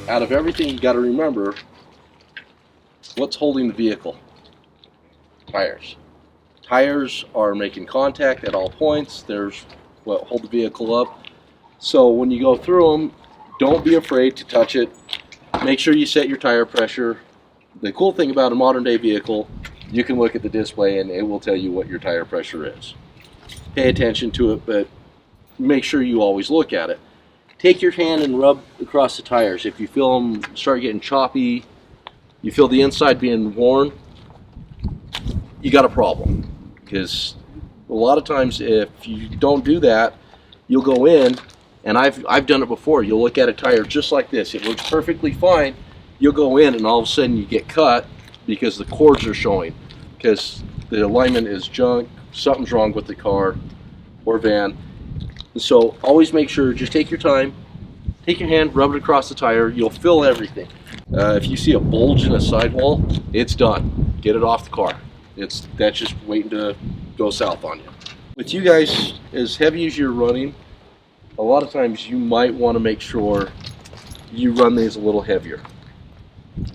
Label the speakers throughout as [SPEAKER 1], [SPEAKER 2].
[SPEAKER 1] out of everything, you got to remember what's holding the vehicle. Tires. Tires are making contact at all points. There's what hold the vehicle up. So when you go through them, don't be afraid to touch it. Make sure you set your tire pressure. The cool thing about a modern day vehicle, you can look at the display and it will tell you what your tire pressure is. Pay attention to it, but make sure you always look at it. Take your hand and rub across the tires. If you feel them start getting choppy, you feel the inside being worn, you got a problem. Because a lot of times if you don't do that, you'll go in, and I've done it before. You'll look at a tire just like this. It looks perfectly fine. You'll go in and all of a sudden you get cut because the cords are showing. Because the alignment is junk, something's wrong with the car or van. So always make sure, just take your time, take your hand, rub it across the tire, you'll feel everything. If you see a bulge in a sidewall, it's done. Get it off the car. That's just waiting to go south on you. With you guys, as heavy as you're running, a lot of times you might want to make sure you run these a little heavier.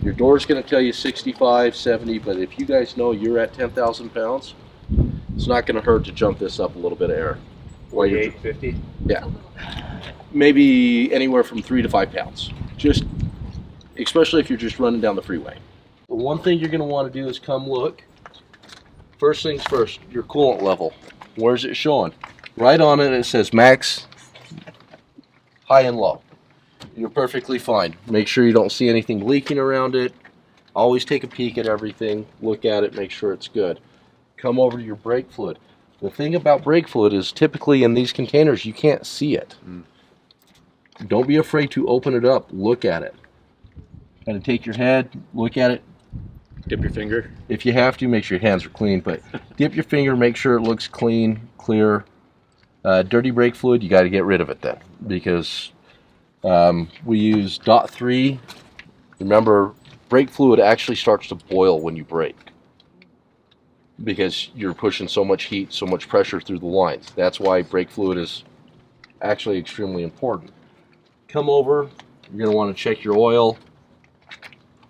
[SPEAKER 1] Your door's going to tell you 65, 70, but if you guys know you're at 10,000 pounds, it's not going to hurt to jump this up a little bit of air.
[SPEAKER 2] 48, 50?
[SPEAKER 1] Yeah. Maybe anywhere from 3 to 5 pounds. Just, especially if you're just running down the freeway. The one thing you're going to want to do is come look. First things first, your coolant level. Where's it showing? Right on it, it says max, high and low. You're perfectly fine. Make sure you don't see anything leaking around it. Always take a peek at everything. Look at it, make sure it's good. Come over to your brake fluid. The thing about brake fluid is typically in these containers you can't see it. Don't be afraid to open it up, look at it. Kind of take your head, look at it.
[SPEAKER 2] Dip your finger.
[SPEAKER 1] If you have to, make sure your hands are clean, but dip your finger, make sure it looks clean, clear. Dirty brake fluid, you got to get rid of it then, because we use .3. Remember, brake fluid actually starts to boil when you brake, because you're pushing so much heat, so much pressure through the lines. That's why brake fluid is actually extremely important. Come over, you're going to want to check your oil.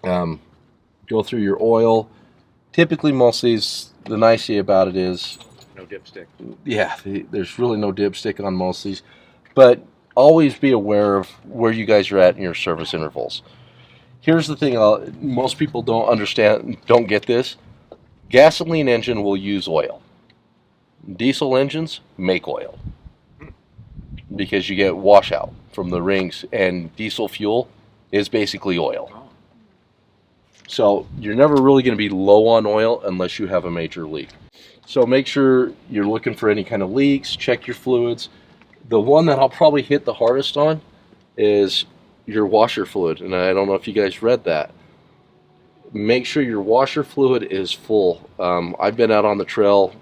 [SPEAKER 1] Go through your oil. Typically, most of these, the nice thing about it is
[SPEAKER 2] no dipstick.
[SPEAKER 1] Yeah, there's really no dipstick on most of these. But always be aware of where you guys are at in your service intervals. Here's the thing, most people don't understand, don't get this. Gasoline engine will use oil. Diesel engines make oil because you get washout from the rings, and diesel fuel is basically oil. So you're never really going to be low on oil unless you have a major leak. So make sure you're looking for any kind of leaks, check your fluids. The one that I'll probably hit the hardest on is your washer fluid, and I don't know if you guys read that. Make sure your washer fluid is full. I've been out on the trail,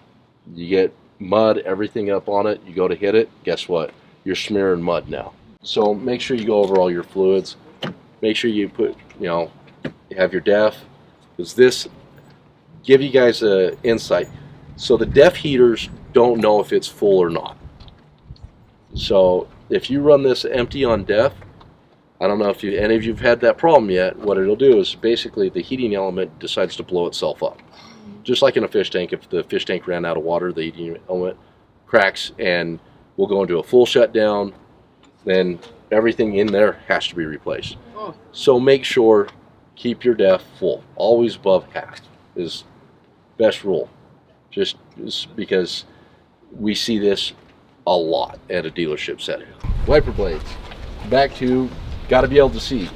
[SPEAKER 1] you get mud, everything up on it, you go to hit it, guess what? You're smearing mud now. So make sure you go over all your fluids. Make sure you put, you have your def, because this give you guys an insight. So the def heaters don't know if it's full or not. So if you run this empty on def, I don't know if any of you have had that problem yet. What it'll do is basically the heating element decides to blow itself up. Just like in a fish tank, if the fish tank ran out of water, the heating element cracks and will go into a full shutdown. Then everything in there has to be replaced. So make sure, keep your def full. Always above half is best rule. Just because we see this a lot at a dealership setting. Wiper blades. Back to, got to be able to see.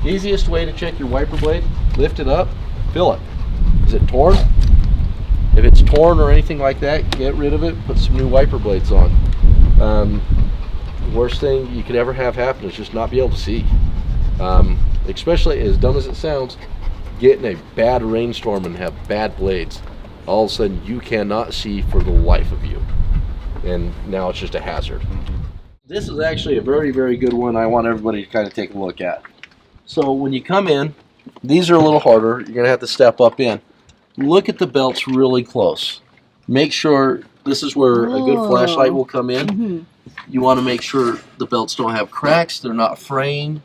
[SPEAKER 1] Easiest way to check your wiper blade, lift it up, feel it. Is it torn? If it's torn or anything like that, get rid of it, put some new wiper blades on. Worst thing you could ever have happen is just not be able to see. Especially, as dumb as it sounds, get in a bad rainstorm and have bad blades. All of a sudden you cannot see for the life of you. And now it's just a hazard. This is actually a very, very good one I want everybody to kind of take a look at. So when you come in, these are a little harder. You're going to have to step up in. Look at the belts really close. Make sure, this is where a good flashlight will come in. You want to make sure the belts don't have cracks, they're not fraying.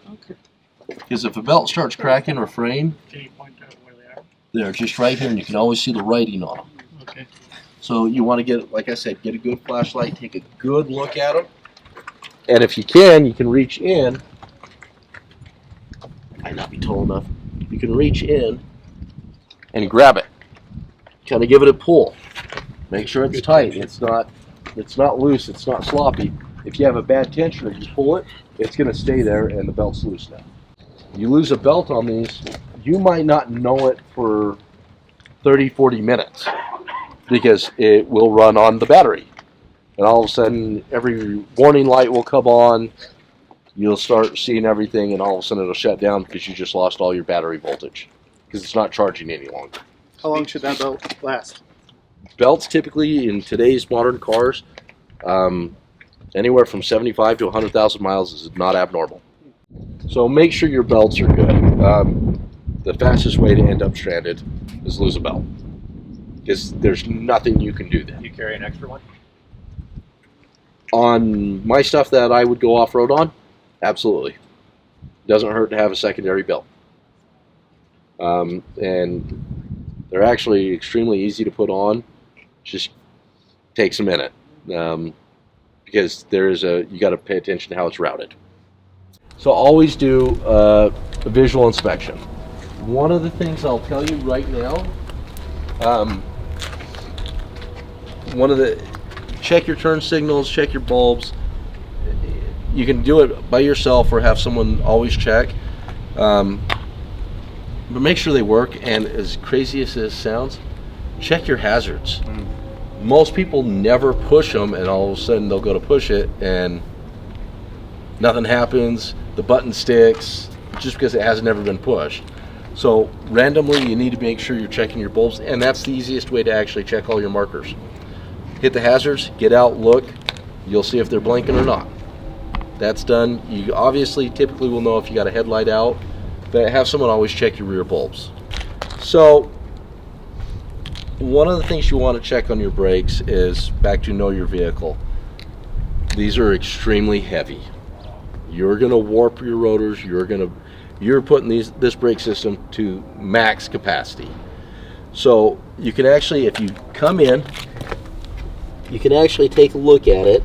[SPEAKER 1] Because if a belt starts cracking or fraying,
[SPEAKER 3] Can you point out where they are?
[SPEAKER 1] they're just right here, and you can always see the writing on them.
[SPEAKER 3] Okay.
[SPEAKER 1] So you want to get, like I said, get a good flashlight, take a good look at them, and if you can reach in. Might not be tall enough. You can reach in and grab it. Kind of give it a pull. Make sure it's tight. It's not loose. It's not sloppy. If you have a bad tension and you pull it, it's going to stay there, and the belt's loose now. You lose a belt on these, you might not know it for 30, 40 minutes because it will run on the battery. And all of a sudden, every warning light will come on. You'll start seeing everything, and all of a sudden it'll shut down because you just lost all your battery voltage because it's not charging any longer.
[SPEAKER 4] How long should that belt last?
[SPEAKER 1] Belts typically in today's modern cars, anywhere from 75 to 100,000 miles is not abnormal. So make sure your belts are good. The fastest way to end up stranded is lose a belt because there's nothing you can do then.
[SPEAKER 2] Do you carry an extra one?
[SPEAKER 1] On my stuff that I would go off-road on, absolutely. Doesn't hurt to have a secondary belt. And they're actually extremely easy to put on. Just takes a minute because you got to pay attention to how it's routed. So always do a visual inspection. One of the things I'll tell you right now, check your turn signals, check your bulbs. You can do it by yourself or have someone always check. But make sure they work, and as crazy as this sounds, check your hazards. Most people never push them, and all of a sudden they'll go to push it and nothing happens, the button sticks, just because it hasn't ever been pushed. So randomly you need to make sure you're checking your bulbs, and that's the easiest way to actually check all your markers. Hit the hazards, get out, look, you'll see if they're blinking or not. That's done. You obviously typically will know if you got a headlight out, but have someone always check your rear bulbs. So one of the things you want to check on your brakes is back to know your vehicle. These are extremely heavy. You're going to warp your rotors. You're putting this brake system to max capacity. So you can actually, if you come in, you can actually take a look at it.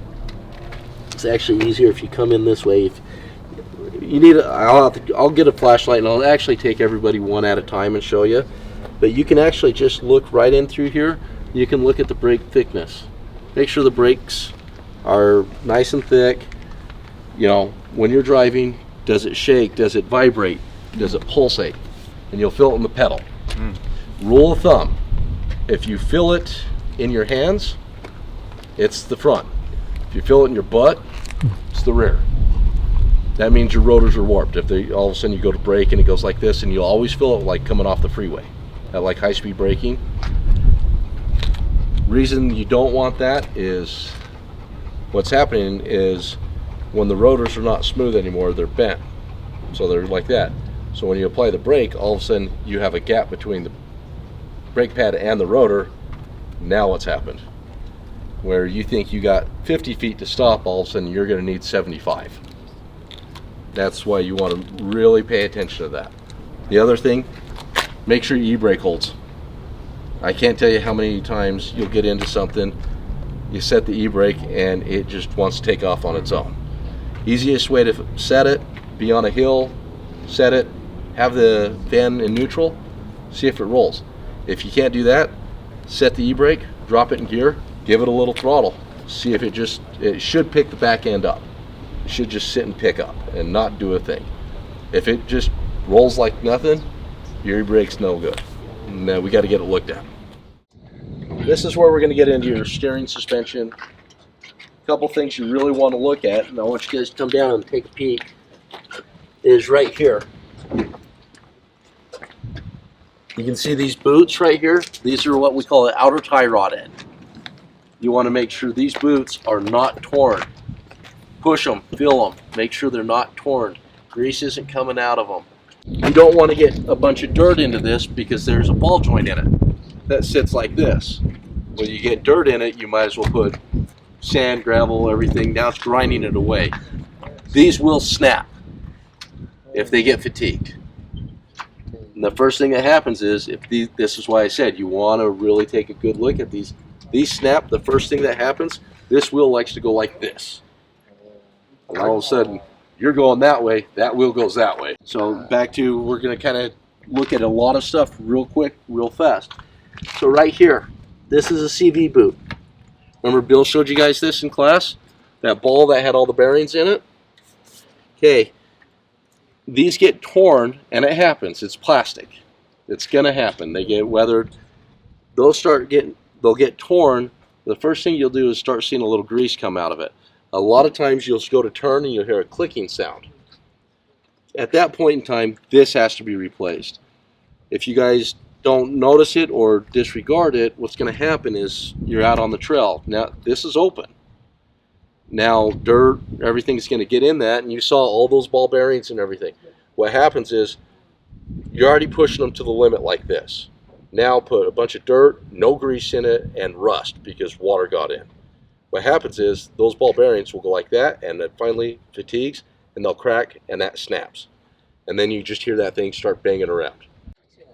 [SPEAKER 1] It's actually easier if you come in this way. If you need, I'll get a flashlight and I'll actually take everybody one at a time and show you. But you can actually just look right in through here. You can look at the brake thickness. Make sure the brakes are nice and thick. You know, when you're driving, does it shake? Does it vibrate? Does it pulsate? And you'll feel it in the pedal. Rule of thumb, if you feel it in your hands, it's the front. If you feel it in your butt, it's the rear. That means your rotors are warped. If all of a sudden you go to brake and it goes like this, and you'll always feel it like coming off the freeway at like high-speed braking. Reason you don't want that is what's happening is when the rotors are not smooth anymore, they're bent. So they're like that. So when you apply the brake, all of a sudden you have a gap between the brake pad and the rotor. Now what's happened? Where you think you got 50 feet to stop, all of a sudden you're going to need 75. That's why you want to really pay attention to that. The other thing, make sure your e-brake holds. I can't tell you how many times you'll get into something, you set the e-brake and it just wants to take off on its own. Easiest way to set it, be on a hill, set it, have the van in neutral, see if it rolls. If you can't do that, set the e-brake, drop it in gear, give it a little throttle, see if it should pick the back end up. It should just sit and pick up and not do a thing. If it just rolls like nothing, your e-brake's no good. No, we got to get it looked at. This is where we're going to get into your steering suspension. A couple things you really want to look at, and I want you guys to come down and take a peek, is right here. You can see these boots right here. These are what we call the outer tie rod end. You want to make sure these boots are not torn. Push them, feel them, make sure they're not torn. Grease isn't coming out of them. You don't want to get a bunch of dirt into this because there's a ball joint in it that sits like this. When you get dirt in it, you might as well put sand, gravel, everything. Now it's grinding it away. These will snap. if they get fatigued. And the first thing that happens is, this is why I said you want to really take a good look at these. These snap, the first thing that happens, this wheel likes to go like this. And all of a sudden, you're going that way, that wheel goes that way. So back to, we're going to kind of look at a lot of stuff real quick, real fast. So right here, this is a CV boot. Remember Bill showed you guys this in class? That ball that had all the bearings in it? Okay, these get torn, and it happens. It's plastic. It's going to happen. They get weathered. They'll get torn. The first thing you'll do is start seeing a little grease come out of it. A lot of times you'll go to turn and you'll hear a clicking sound. At that point in time, this has to be replaced. If you guys don't notice it or disregard it, what's going to happen is you're out on the trail. Now, this is open. Now, dirt, everything's going to get in that, and you saw all those ball bearings and everything. What happens is you're already pushing them to the limit like this. Now put a bunch of dirt, no grease in it, and rust because water got in. What happens is those ball bearings will go like that, and it finally fatigues, and they'll crack, and that snaps. And then you just hear that thing start banging around.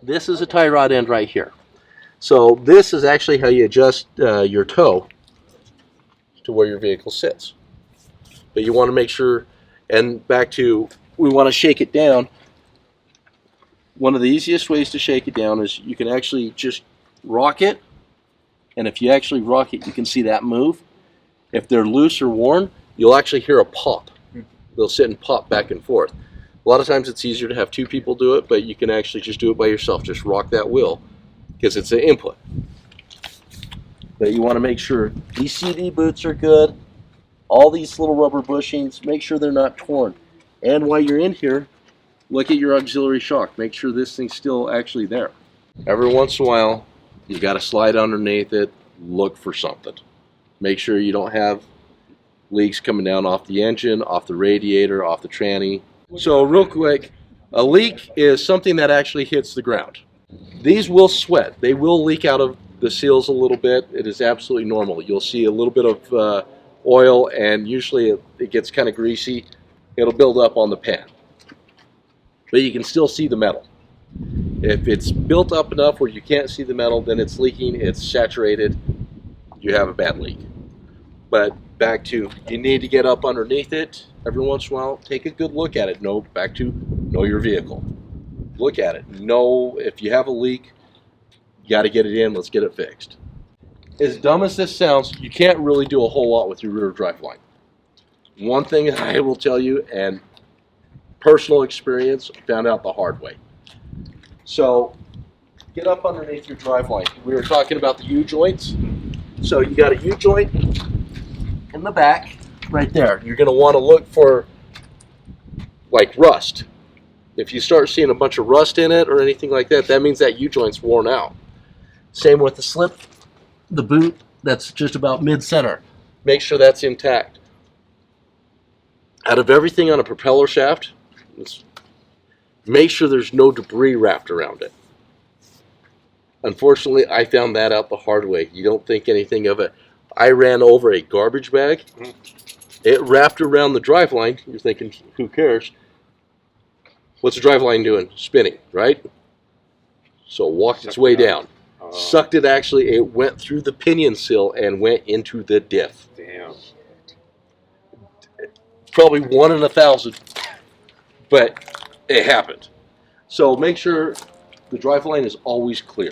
[SPEAKER 1] This is a tie rod end right here. So this is actually how you adjust your toe to where your vehicle sits. But you want to make sure, and back to, we want to shake it down. One of the easiest ways to shake it down is you can actually just rock it, and if you actually rock it, you can see that move. If they're loose or worn, you'll actually hear a pop. They'll sit and pop back and forth. A lot of times it's easier to have two people do it, but you can actually just do it by yourself. Just rock that wheel because it's an input. But you want to make sure these CD boots are good. All these little rubber bushings, make sure they're not torn. And while you're in here, look at your auxiliary shock. Make sure this thing's still actually there. Every once in a while, you got to slide underneath it, look for something. Make sure you don't have leaks coming down off the engine, off the radiator, off the tranny. So real quick, a leak is something that actually hits the ground. These will sweat. They will leak out of the seals a little bit. It is absolutely normal. You'll see a little bit of oil, and usually it gets kind of greasy. It'll build up on the pan. But you can still see the metal. If it's built up enough where you can't see the metal, then it's leaking, it's saturated, you have a bad leak. But back to, you need to get up underneath it every once in a while. Take a good look at it. Back to know your vehicle. Look at it. Know if you have a leak, you got to get it in. Let's get it fixed. As dumb as this sounds, you can't really do a whole lot with your rear drive line. One thing I will tell you, and personal experience, found out the hard way. So get up underneath your drive line. We were talking about the U-joints. So you got a U-joint in the back right there. You're going to want to look for like rust. If you start seeing a bunch of rust in it or anything like that, that means that U-joint's worn out. Same with the slip, the boot that's just about mid-center. Make sure that's intact. Out of everything on a propeller shaft, make sure there's no debris wrapped around it. Unfortunately, I found that out the hard way. You don't think anything of it. I ran over a garbage bag. It wrapped around the driveline. You're thinking, who cares? What's the driveline doing? Spinning, right? So it walked its way down. Sucked it actually. It went through the pinion sill and went into the diff.
[SPEAKER 2] Damn.
[SPEAKER 1] Probably 1 in 1,000, but it happened. So make sure the driveline is always clear.